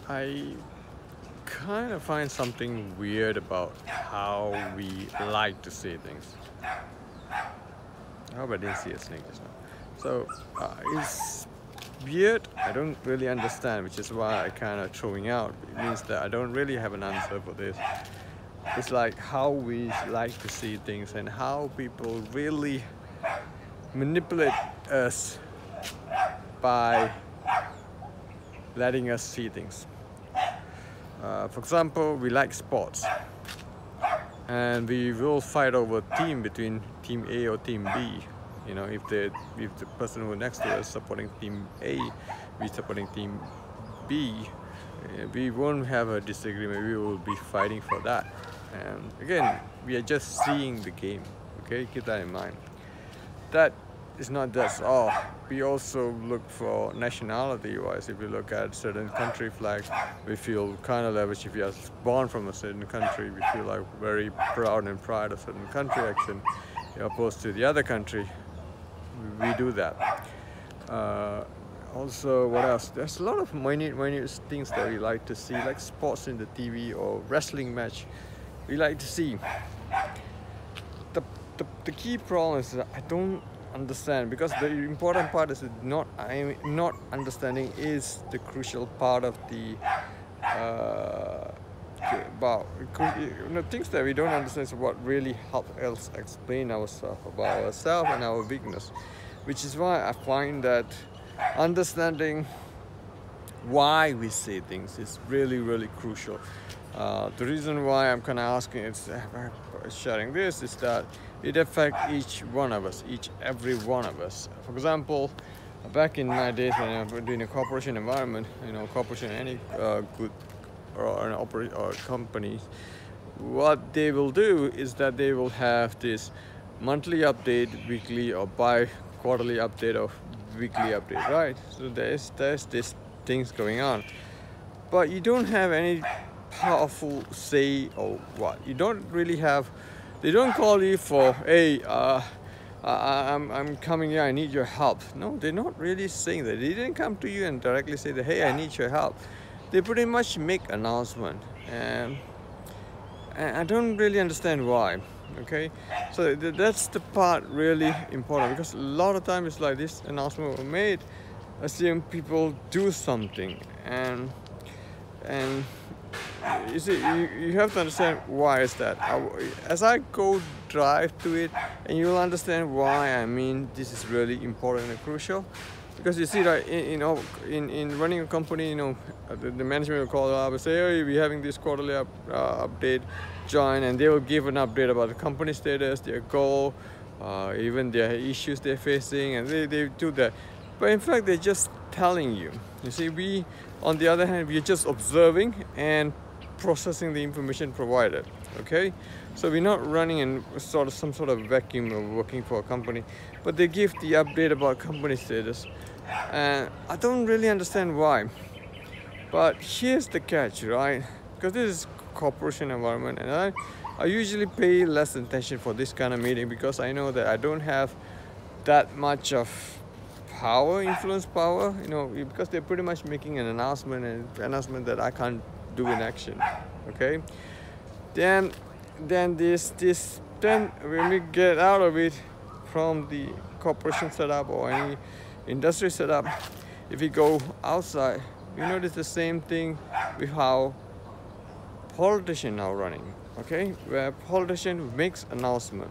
I kind of find something weird about how we like to say things. I hope I didn't see a snake just now. So it's weird. I don't really understand, which is why I kind of throwing out. It means that I don't really have an answer for this. It's like how we like to see things and how people really manipulate us by letting us see things. For example, we like sports, and we will fight over team between team A or team B. You know, if the person who next to us supporting team A, we supporting team B, we won't have a disagreement. We will be fighting for that. And again, we are just seeing the game. Okay, keep that in mind. That is not just all. We also look for nationality wise. If you look at certain country flags, we feel kind of leverage. If you are born from a certain country, we feel like very proud and pride of certain country action, opposed to the other country. We do that. Also, what else? There's a lot of minute things that we like to see, like sports in the TV or wrestling match. We like to see. The key problem is that I don't understand, because the important part is that not understanding is the crucial part of the about things that we don't understand is what really helps us explain ourselves about ourselves and our weakness, which is why I find that understanding why we say things is really crucial. The reason why I'm kind of asking is sharing this is that it affects each one of us, every one of us. For example, back in my days when I was doing a corporation environment, corporation, any good or an operate or company, what they will do is that they will have this monthly update, weekly or quarterly update or weekly update, right? So there's this things going on, but you don't have any powerful say or what. You don't really have. They don't call you for, hey, I'm coming here, I need your help. No, they're not really saying that. They didn't come to you and directly say that, hey, I need your help. They pretty much make announcement, and I don't really understand why. Okay, so that's the part really important, because a lot of times it's like this announcement were made, assume people do something, and you see, you have to understand why is that. As I go drive to it, and you will understand why I mean this is really important and crucial. Because you see that in running a company, the management will call up and say, hey, we're having this quarterly update, join, and they will give an update about the company status, their goal, even their issues they're facing, and they do that. But in fact, they're just telling you. You see, we, on the other hand, we're just observing and processing the information provided. Okay, so we're not running in some sort of vacuum of working for a company, but they give the update about company status, and I don't really understand why. But here's the catch, right? Because this is corporation environment, and I usually pay less attention for this kind of meeting, because I know that I don't have that much of influence power, because they're pretty much making an announcement that I can't do in action. Okay, then when we get out of it from the corporation setup or any industry setup, if we go outside, you notice the same thing with how politicians are running. Okay, where politician makes announcement,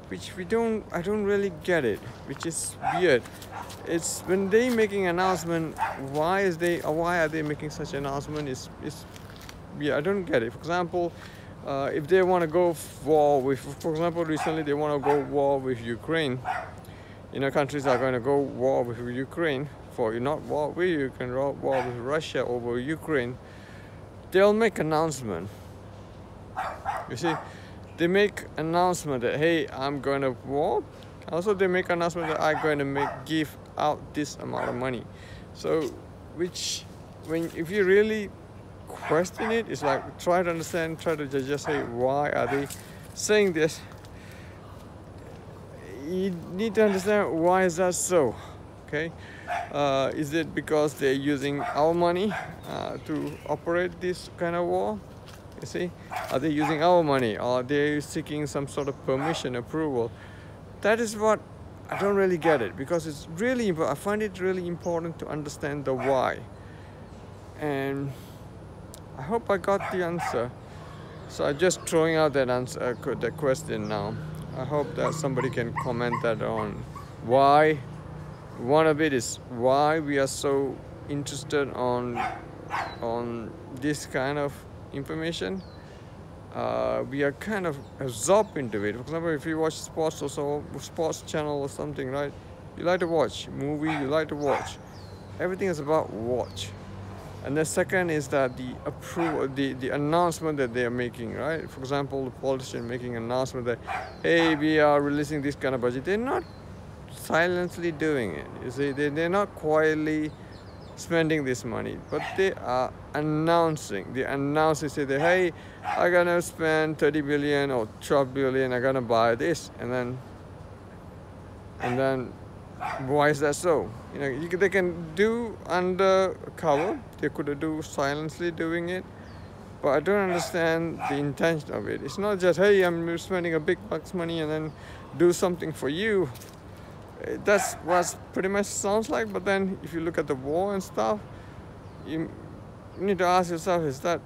which I don't really get it, which is weird. It's when they making announcement, why are they making such announcement? Yeah, I don't get it. For example, if they want to go war with, for example, recently they want to go war with Ukraine. Countries are going to go war with Ukraine not war with Ukraine, war with Russia over Ukraine. They'll make announcement. You see, they make announcement that, hey, I'm going to war. Also, they make announcement that I'm going to give out this amount of money. So, if you really question it, it's like try to understand, try to just say why are they saying this. You need to understand why is that so. Okay, Is it because they're using our money to operate this kind of war? You see, are they using our money, or are they seeking some sort of permission, approval? That is what I don't really get it, because it's really important. I find it really important to understand the why, and I hope I got the answer. So I'm just throwing out that answer, that question now. I hope that somebody can comment that on why. One of it is why we are so interested on this kind of information. We are kind of absorbed into it. For example, if you watch sports or so, sports channel or something, right? You like to watch movie, you like to watch. Everything is about watch. And the second is that the approval, the announcement that they are making, right? For example, the politician making an announcement that, hey, we are releasing this kind of budget. They're not silently doing it. You see, they're not quietly spending this money, but they are announcing. They announce, they say that, hey, I'm gonna spend 30 billion or 12 billion, I'm gonna buy this, and then why is that so? You know, they can do under cover, they could do silently doing it, but I don't understand the intention of it. It's not just, hey, I'm spending a big bucks money and then do something for you. That's what pretty much sounds like. But then if you look at the war and stuff, you need to ask yourself, is that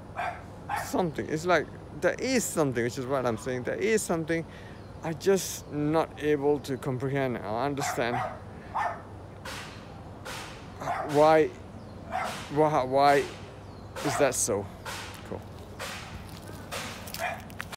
something? It's like there is something, which is what I'm saying. There is something I just not able to comprehend or understand. Why is that so?